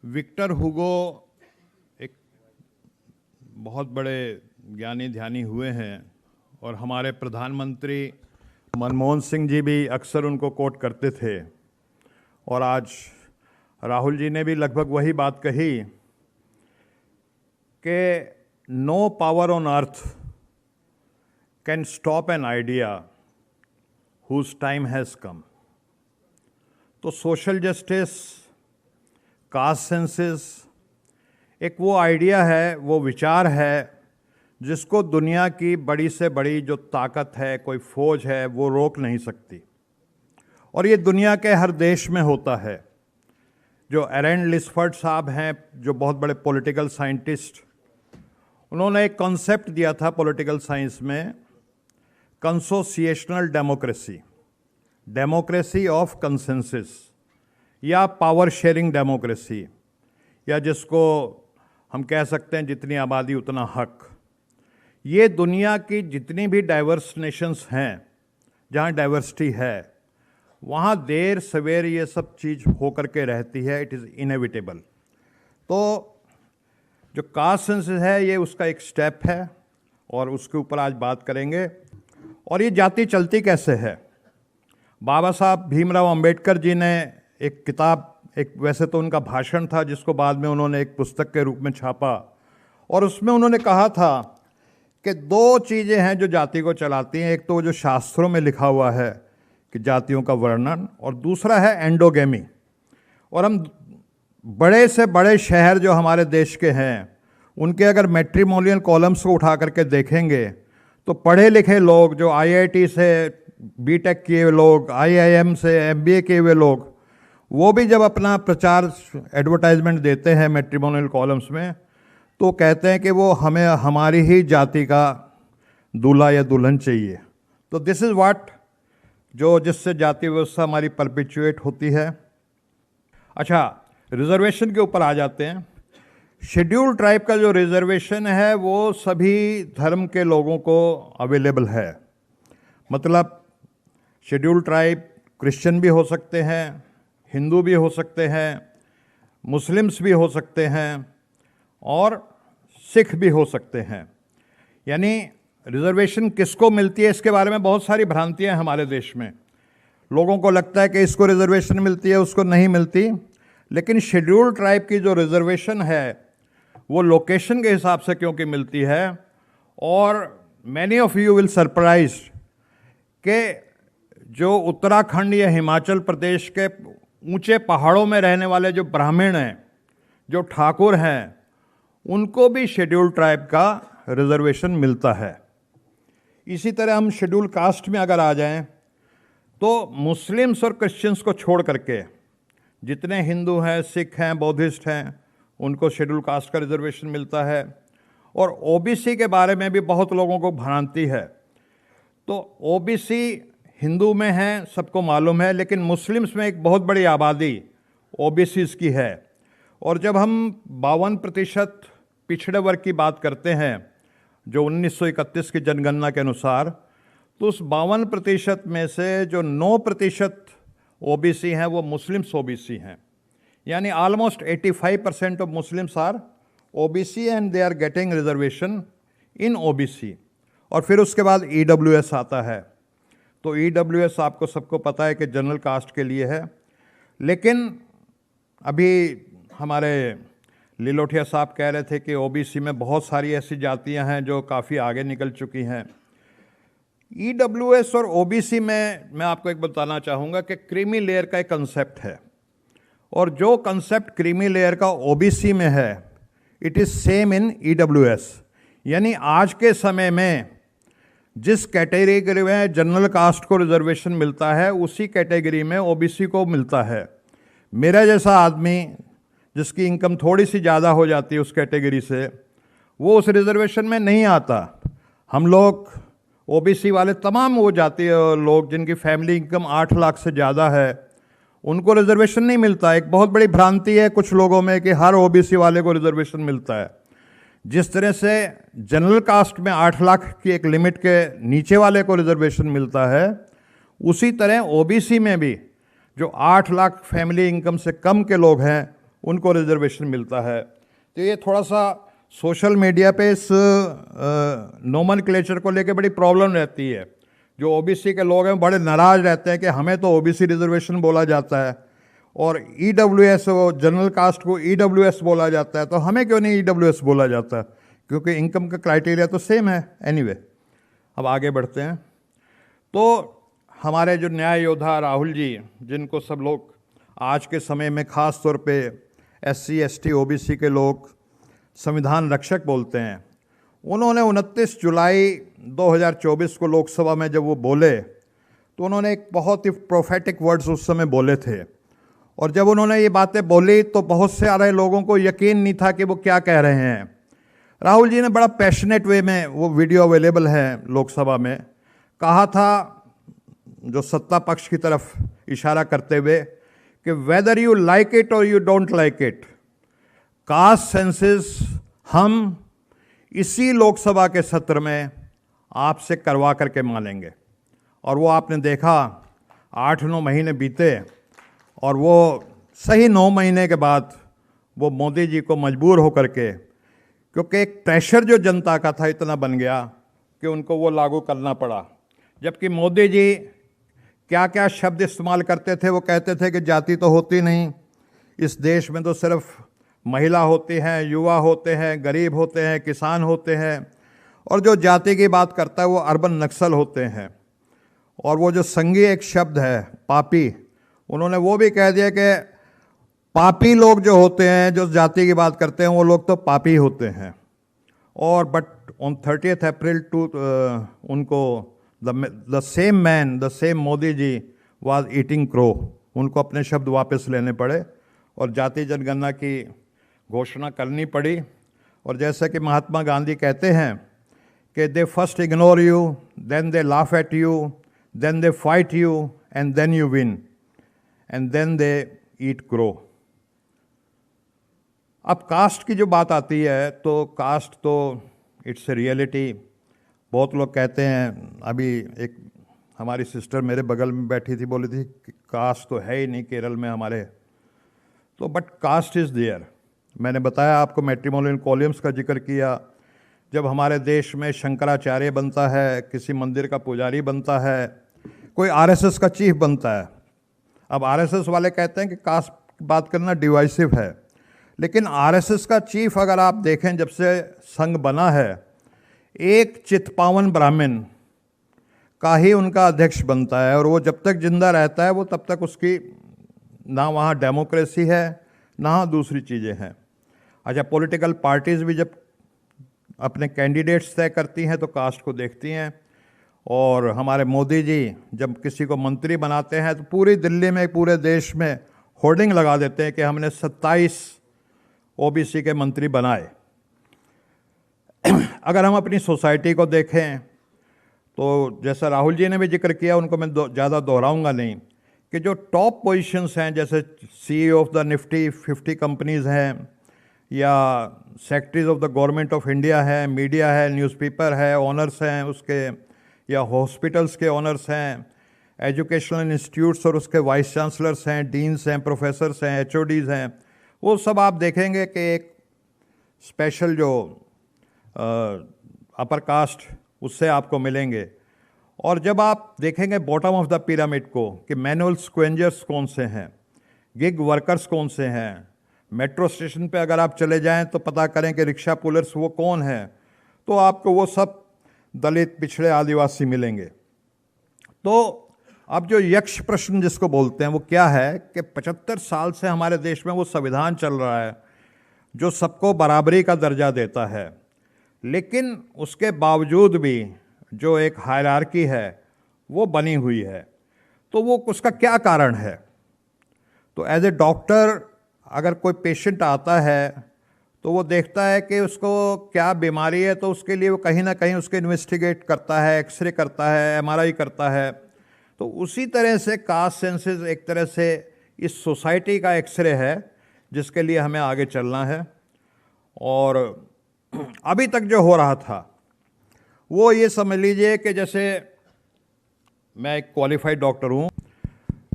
Victor हुगो एक बहुत बड़े ज्ञानी ध्यानी हुए हैं और हमारे प्रधानमंत्री मनमोहन सिंह जी भी अक्सर उनको कोट करते थे। और आज राहुल जी ने भी लगभग वही बात कही कि no power on earth can stop an idea whose time has come. तो सोशल जस्टिस, कास्ट सेंसस एक वो आइडिया है, वो विचार है जिसको दुनिया की बड़ी से बड़ी जो ताकत है, कोई फौज है, वो रोक नहीं सकती। और ये दुनिया के हर देश में होता है। जो एरेंड लिस्फर्ड साहब हैं, जो बहुत बड़े पॉलिटिकल साइंटिस्ट, उन्होंने एक कॉन्सेप्ट दिया था पॉलिटिकल साइंस में, कंसोसिएशनल डेमोक्रेसी, डेमोक्रेसी ऑफ कंसेंसस या पावर शेयरिंग डेमोक्रेसी, या जिसको हम कह सकते हैं जितनी आबादी उतना हक। ये दुनिया की जितनी भी डाइवर्स नेशंस हैं, जहाँ डाइवर्सिटी है, वहाँ देर सवेर ये सब चीज़ होकर के रहती है। It is inevitable. तो जो कास्ट सेंसस है, ये उसका एक स्टेप है और उसके ऊपर आज बात करेंगे। और ये जाति चलती कैसे है। बाबा साहब भीमराव अंबेडकर जी ने एक किताब, एक वैसे तो उनका भाषण था जिसको बाद में उन्होंने एक पुस्तक के रूप में छापा, और उसमें उन्होंने कहा था कि दो चीज़ें हैं जो जाति को चलाती हैं। एक तो जो शास्त्रों में लिखा हुआ है कि जातियों का वर्णन, और दूसरा है एंडोगेमी। और हम बड़े से बड़े शहर जो हमारे देश के हैं, उनके अगर मैट्रिमोनियल कॉलम्स को उठा करके देखेंगे तो पढ़े लिखे लोग, जो आईआईटी से बीटेक किए हुए लोग, आईआईएम से एमबीए किए हुए लोग, वो भी जब अपना प्रचार एडवर्टाइजमेंट देते हैं मैट्रिमोनियल कॉलम्स में, तो कहते हैं कि वो हमें हमारी ही जाति का दूल्हा या दुल्हन चाहिए। तो दिस इज़ व्हाट, जो जिससे जाति व्यवस्था हमारी परपिचुएट होती है। अच्छा, रिजर्वेशन के ऊपर आ जाते हैं। शेड्यूल ट्राइब का जो रिजर्वेशन है वो सभी धर्म के लोगों को अवेलेबल है। मतलब शेड्यूल ट्राइब क्रिश्चियन भी हो सकते हैं, हिंदू भी हो सकते हैं, मुस्लिम्स भी हो सकते हैं और सिख भी हो सकते हैं। यानी रिजर्वेशन किसको मिलती है, इसके बारे में बहुत सारी भ्रांतियां हैं हमारे देश में। लोगों को लगता है कि इसको रिजर्वेशन मिलती है, उसको नहीं मिलती। लेकिन शेड्यूल ट्राइब की जो रिजर्वेशन है वो लोकेशन के हिसाब से क्योंकि मिलती है। और many of you will surprise कि जो उत्तराखंड या हिमाचल प्रदेश के ऊंचे पहाड़ों में रहने वाले जो ब्राह्मण हैं, जो ठाकुर हैं, उनको भी शेड्यूल ट्राइब का रिजर्वेशन मिलता है। इसी तरह हम शेड्यूल कास्ट में अगर आ जाएं, तो मुस्लिम्स और क्रिश्चियंस को छोड़ करके जितने हिंदू हैं, सिख हैं, बौद्धिस्ट हैं, उनको शेड्यूल कास्ट का रिजर्वेशन मिलता है। और ओबीसी के बारे में भी बहुत लोगों को भ्रांति है। तो ओबीसी हिंदू में है, सबको मालूम है, लेकिन मुस्लिम्स में एक बहुत बड़ी आबादी ओबीसीज की है। और जब हम 52% पिछड़े वर्ग की बात करते हैं, जो 1931 की जनगणना के अनुसार, तो उस 52% में से जो 9% ओबीसी हैं वो मुस्लिम्स ओबीसी हैं। यानी almost 85% of Muslims are OBC and they are getting reservation in OBC. और फिर उसके बाद ईडब्ल्यूएस आता है। तो ईडब्ल्यूएस आपको सबको पता है कि जनरल कास्ट के लिए है। लेकिन अभी हमारे लिलोटिया साहब कह रहे थे कि ओबीसी में बहुत सारी ऐसी जातियां हैं जो काफ़ी आगे निकल चुकी हैं। ईडब्ल्यूएस और ओबीसी में मैं आपको एक बताना चाहूँगा कि क्रीमी लेयर का एक कंसेप्ट है, और जो कंसेप्ट क्रीमी लेयर का ओबीसी में है, it is same in EWS. यानी आज के समय में जिस कैटेगरी में जनरल कास्ट को रिजर्वेशन मिलता है, उसी कैटेगरी में ओबीसी को मिलता है। मेरा जैसा आदमी जिसकी इनकम थोड़ी सी ज़्यादा हो जाती है उस कैटेगरी से, वो उस रिजर्वेशन में नहीं आता। हम लोग ओबीसी वाले तमाम वो जाति लोग जिनकी फैमिली इनकम 8 लाख से ज़्यादा है, उनको रिजर्वेशन नहीं मिलता। एक बहुत बड़ी भ्रांति है कुछ लोगों में कि हर ओबीसी वाले को रिजर्वेशन मिलता है। जिस तरह से जनरल कास्ट में 8 लाख की एक लिमिट के नीचे वाले को रिजर्वेशन मिलता है, उसी तरह ओबीसी में भी जो 8 लाख फैमिली इनकम से कम के लोग हैं उनको रिजर्वेशन मिलता है। तो ये थोड़ा सा सोशल मीडिया पे इस नोमेनक्लेचर को लेके बड़ी प्रॉब्लम रहती है। जो ओबीसी के लोग हैं बड़े नाराज रहते हैं कि हमें तो ओबीसी रिजर्वेशन बोला जाता है और ईडब्ल्यूएस, वो जनरल कास्ट को ईडब्ल्यूएस बोला जाता है, तो हमें क्यों नहीं ईडब्ल्यूएस बोला जाता? क्योंकि इनकम का क्राइटेरिया तो सेम है। एनीवे, अब आगे बढ़ते हैं। तो हमारे जो न्याय योद्धा राहुल जी, जिनको सब लोग आज के समय में ख़ास तौर पे SC ST OBC के लोग संविधान रक्षक बोलते हैं, उन्होंने 29 जुलाई 2024 को लोकसभा में जब वो बोले तो उन्होंने एक बहुत ही प्रोफेटिक वर्ड्स उस समय बोले थे। और जब उन्होंने ये बातें बोली तो बहुत सारे लोगों को यकीन नहीं था कि वो क्या कह रहे हैं। राहुल जी ने बड़ा पैशनेट वे में, वो वीडियो अवेलेबल है लोकसभा में, कहा था, जो सत्ता पक्ष की तरफ इशारा करते हुए, कि वेदर यू लाइक इट और you don't like it, caste census हम इसी लोकसभा के सत्र में आपसे करवा करके मानेंगे। और वो आपने देखा 8-9 महीने बीते और वो सही 9 महीने के बाद वो मोदी जी को मजबूर होकर के, क्योंकि एक प्रेशर जो जनता का था इतना बन गया कि उनको वो लागू करना पड़ा। जबकि मोदी जी क्या क्या शब्द इस्तेमाल करते थे, वो कहते थे कि जाति तो होती नहीं, इस देश में तो सिर्फ महिला होती हैं, युवा होते हैं, गरीब होते हैं, किसान होते हैं, और जो जाति की बात करता है वो अर्बन नक्सल होते हैं। और वो जो संघीय एक शब्द है पापी, उन्होंने वो भी कह दिया कि पापी लोग जो होते हैं, जो जाति की बात करते हैं, वो लोग तो पापी होते हैं। और बट ऑन 30 अप्रैल उनको the same man, the same Modi ji was eating crow, उनको अपने शब्द वापस लेने पड़े और जाति जनगणना की घोषणा करनी पड़ी। और जैसे कि महात्मा गांधी कहते हैं कि they first ignore you, then they laugh at you, then they fight you, and then you win, and then they eat crow. अब कास्ट की जो बात आती है, तो कास्ट तो इट्स ए रियलिटी। बहुत लोग कहते हैं, अभी एक हमारी सिस्टर मेरे बगल में बैठी थी, बोली थी कि कास्ट तो है ही नहीं केरल में हमारे, तो बट कास्ट इज़ देयर। मैंने बताया आपको, मैट्रिमोनियल कॉलम्स का जिक्र किया। जब हमारे देश में शंकराचार्य बनता है, किसी मंदिर का पुजारी बनता है, कोई RSS का चीफ बनता है। अब RSS वाले कहते हैं कि कास्ट की बात करना डिवाइसिव है, लेकिन RSS का चीफ अगर आप देखें, जब से संघ बना है, एक चितपावन ब्राह्मण का ही उनका अध्यक्ष बनता है। और वो जब तक जिंदा रहता है, वो तब तक उसकी ना वहाँ डेमोक्रेसी है, ना दूसरी चीज़ें हैं। अच्छा, पॉलिटिकल पार्टीज़ भी जब अपने कैंडिडेट्स तय करती हैं तो कास्ट को देखती हैं। और हमारे मोदी जी जब किसी को मंत्री बनाते हैं तो पूरी दिल्ली में, पूरे देश में होर्डिंग लगा देते हैं कि हमने 27 OBC के मंत्री बनाए। अगर हम अपनी सोसाइटी को देखें तो जैसा राहुल जी ने भी जिक्र किया, उनको मैं ज़्यादा दोहराऊंगा नहीं, कि जो टॉप पोजीशंस हैं, जैसे CEO of the Nifty 50 companies हैं, या secretaries of the government of India है, मीडिया है, न्यूज़पेपर है, ऑनर्स हैं उसके, या हॉस्पिटल्स के ऑनर्स हैं, एजुकेशनल इंस्टीट्यूट्स और उसके वाइस चांसलर्स हैं, डीन्स हैं, प्रोफेसर्स हैं, HODs हैं, वो सब आप देखेंगे कि एक स्पेशल जो अपर कास्ट उससे आपको मिलेंगे। और जब आप देखेंगे बॉटम ऑफ द पिरामिड को, कि मैनुअल स्क्वेंजर्स कौन से हैं, गिग वर्कर्स कौन से हैं, मेट्रो स्टेशन पे अगर आप चले जाएं तो पता करें कि रिक्शा पुलर्स वो कौन हैं, तो आपको वो सब दलित, पिछड़े, आदिवासी मिलेंगे। तो अब जो यक्ष प्रश्न जिसको बोलते हैं, वो क्या है कि 75 साल से हमारे देश में वो संविधान चल रहा है जो सबको बराबरी का दर्जा देता है, लेकिन उसके बावजूद भी जो एक हायरार्की है वो बनी हुई है। तो वो उसका क्या कारण है? तो एज ए डॉक्टर अगर कोई पेशेंट आता है तो वो देखता है कि उसको क्या बीमारी है, तो उसके लिए वो कहीं ना कहीं उसके इन्वेस्टिगेट करता है, एक्सरे करता है, MRI करता है। तो उसी तरह से कास्ट सेंसस एक तरह से इस सोसाइटी का एक्सरे है जिसके लिए हमें आगे चलना है। और अभी तक जो हो रहा था वो ये समझ लीजिए कि जैसे मैं एक क्वालिफाइड डॉक्टर हूँ,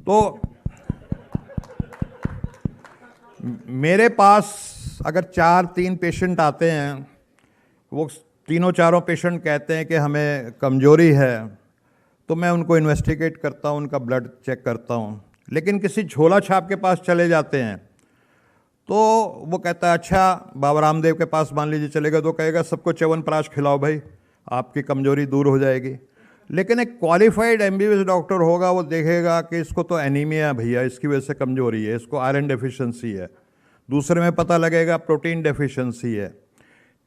तो मेरे पास अगर 4-3 पेशेंट आते हैं, वो तीनों चारों पेशेंट कहते हैं कि हमें कमजोरी है, तो मैं उनको इन्वेस्टिगेट करता हूँ, उनका ब्लड चेक करता हूँ। लेकिन किसी झोला छाप के पास चले जाते हैं तो वो कहता है अच्छा बाबा रामदेव के पास मान लीजिए चलेगा तो कहेगा सबको च्यवनप्राश खिलाओ भाई, आपकी कमजोरी दूर हो जाएगी। लेकिन एक क्वालिफाइड एमबीबीएस डॉक्टर होगा, वो देखेगा कि इसको तो एनीमिया है भैया, इसकी वजह से कमजोरी है, इसको आयरन डेफिशिएंसी है। दूसरे में पता लगेगा प्रोटीन डेफिशिएंसी है।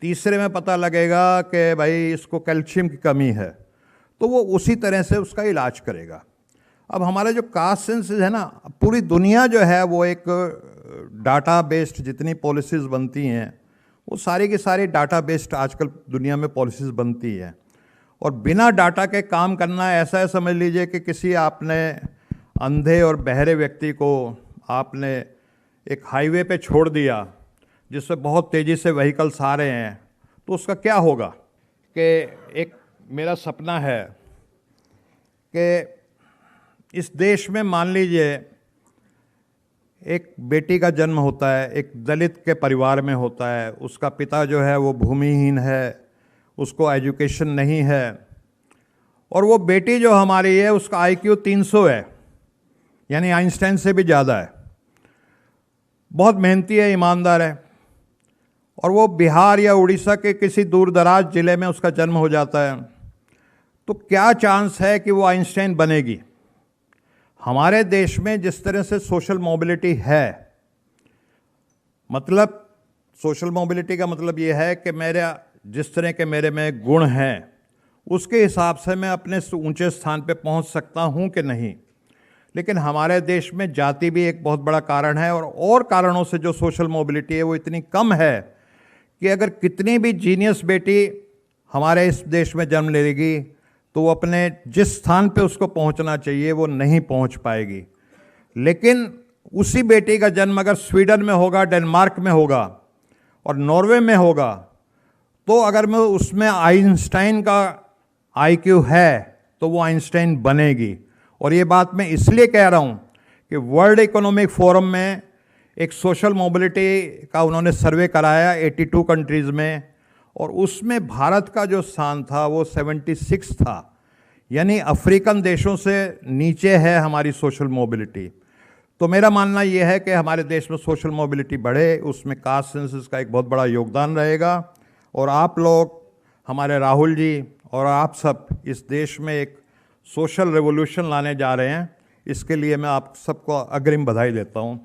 तीसरे में पता लगेगा कि भाई इसको कैल्शियम की कमी है, तो वो उसी तरह से उसका इलाज करेगा। अब हमारे जो कास्ट सेंसस है ना, पूरी दुनिया जो है वो एक डाटा बेस्ड जितनी पॉलिसीज़ बनती हैं वो सारी की सारी डाटा बेस्ड आजकल दुनिया में पॉलिसीज़ बनती हैं। और बिना डाटा के काम करना ऐसा है, समझ लीजिए कि किसी आपने अंधे और बहरे व्यक्ति को आपने एक हाईवे पे छोड़ दिया जिससे बहुत तेज़ी से व्हीकल्स आ रहे हैं, तो उसका क्या होगा कि एक मेरा सपना है कि इस देश में मान लीजिए एक बेटी का जन्म होता है, एक दलित के परिवार में होता है, उसका पिता जो है वो भूमिहीन है, उसको एजुकेशन नहीं है, और वो बेटी जो हमारी है उसका आईक्यू 300 है, यानी आइंस्टाइन से भी ज़्यादा है, बहुत मेहनती है, ईमानदार है, और वो बिहार या उड़ीसा के किसी दूर दराज ज़िले में उसका जन्म हो जाता है, तो क्या चांस है कि वो आइंस्टाइन बनेगी? हमारे देश में जिस तरह से सोशल मोबिलिटी है, मतलब सोशल मोबिलिटी का मतलब ये है कि मेरा जिस तरह के मेरे में गुण हैं उसके हिसाब से मैं अपने ऊंचे स्थान पे पहुंच सकता हूं कि नहीं। लेकिन हमारे देश में जाति भी एक बहुत बड़ा कारण है, और कारणों से जो सोशल मोबिलिटी है वो इतनी कम है कि अगर कितनी भी जीनियस बेटी हमारे इस देश में जन्म लेगी तो वो अपने जिस स्थान पे उसको पहुंचना चाहिए वो नहीं पहुंच पाएगी। लेकिन उसी बेटी का जन्म अगर स्वीडन में होगा, डेनमार्क में होगा और नॉर्वे में होगा, तो अगर मैं उसमें आइंस्टाइन का आईक्यू है तो वो आइंस्टाइन बनेगी। और ये बात मैं इसलिए कह रहा हूँ कि वर्ल्ड इकोनॉमिक फोरम में एक सोशल मोबिलिटी का उन्होंने सर्वे कराया 82 कंट्रीज़ में, और उसमें भारत का जो स्थान था वो 76 था, यानी अफ्रीकन देशों से नीचे है हमारी सोशल मोबिलिटी। तो मेरा मानना ये है कि हमारे देश में सोशल मोबिलिटी बढ़े, उसमें कास्ट सेंसस का एक बहुत बड़ा योगदान रहेगा। और आप लोग, हमारे राहुल जी और आप सब इस देश में एक सोशल रेवोल्यूशन लाने जा रहे हैं, इसके लिए मैं आप सबको अग्रिम बधाई देता हूँ।